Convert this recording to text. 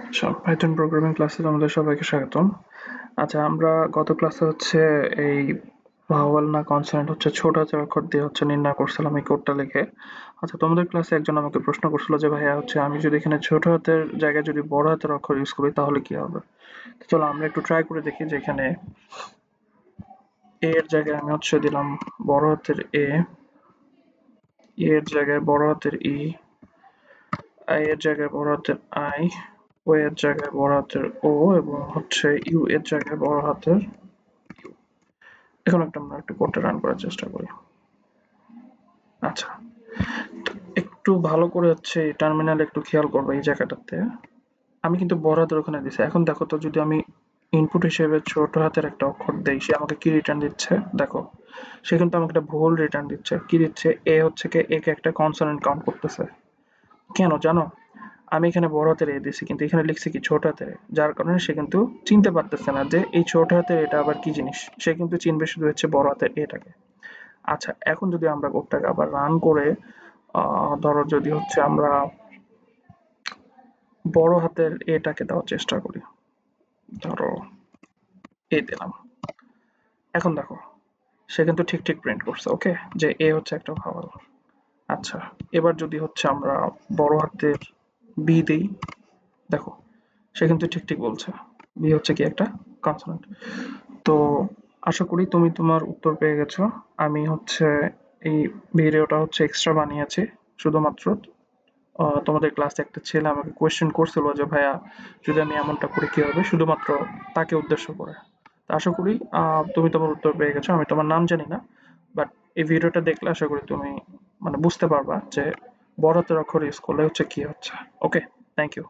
আচ্ছা, Python programming ক্লাসে তোমাদের সবাইকে স্বাগতম। আচ্ছা, আমরা গত ক্লাসে হচ্ছে এই ভাওয়াল না কনসোনেন্ট হচ্ছে ছোট হাতের অক্ষর দিয়ে হচ্ছে নির্ণয় করছিলাম এই কোডটা লিখে। আচ্ছা, তোমাদের ক্লাসে একজন আমাকে প্রশ্ন করছিল যে ভাইয়া হচ্ছে আমি যদি এখানে ছোট হাতের জায়গায় যদি বড় হাতের অক্ষর ইউজ করি তাহলে কি হবে? তো চলো আমরা একটু ট্রাই করে দেখি যে এখানে এ এর জায়গায় আমি হচ্ছে দিলাম বড় হাতের এ, এর জায়গায় বড় হাতের ই, আই এর জায়গায় বড় হাতের আই, ও এর জায়গায় বড় হাতের ও এবং হচ্ছে ইউ এর জায়গায় বড় হাতের ইউ। এখন আমরা একটু কোডটা রান করার চেষ্টা করি। আচ্ছা, তো একটু ভালো করে হচ্ছে টার্মিনাল একটু খেয়াল করবো এই জায়গাটাতে। আমি কিন্তু বড় হাতের ওখানে দিছি। এখন দেখো তো যদি আমি ইনপুট হিসেবে ছোট হাতের একটা অক্ষর দেই সে আমাকে কি রিটার্ন দিচ্ছে দেখো। সে কিন্তু আমাকে একটা ভুল রিটার্ন দিচ্ছে। কি দিচ্ছে? এ হচ্ছে কি একে একটা কনসোনেন্ট কাউন্ট করতেছে। কেন জানো? আমি এখানে বড় হাতের এ দিছি কিন্তু এখানে লিখছি কি ছোট হাতের এ। যার কারণে সে কিন্তু চিনতে পারতেছে না যে এই ছোট হাতের এটা আবার কি জিনিস। সে কিন্তু চিনবে শুধু হচ্ছে বড় হাতের এটাকে। আচ্ছা, এখন যদি আমরা কোডটাকে আবার রান করে ধরো যদি হচ্ছে আমরা বড় হাতের এটাকে দেওয়ার চেষ্টা করি, ধরো এ দিলাম। এখন দেখো সে কিন্তু ঠিক ঠিক প্রিন্ট করছে ওকে যে এ হচ্ছে একটা ভাওয়াল। আচ্ছা, এবার যদি হচ্ছে আমরা বড় হাতের বি দেই, দেখো সে কিন্তু ঠিক ঠিক বলছে বি হচ্ছে কি একটা কনসোনেন্ট। তো আশা করি তুমি তোমার উত্তর পেয়ে গেছো। আমি হচ্ছে এই ভিডিওটা হচ্ছে এক্সট্রা বানিয়েছি শুধুমাত্র তোমাদের ক্লাসে একটা ছেলে আমাকে কোয়েশ্চেন করছিল যে ভাইয়া যদি আমি এমনটা করি কি হবে, শুধুমাত্র তাকে উদ্দেশ্য করে। তো আশা করি তুমি তোমার উত্তর পেয়ে গেছো। আমি তোমার নাম জানি না, বাট এই ভিডিওটা দেখলে আশা করি তুমি মানে বুঝতে পারবা যে বড় হাতের অক্ষর ইউজ করলে হচ্ছে কি হচ্ছে। ওকে, থ্যাংক ইউ।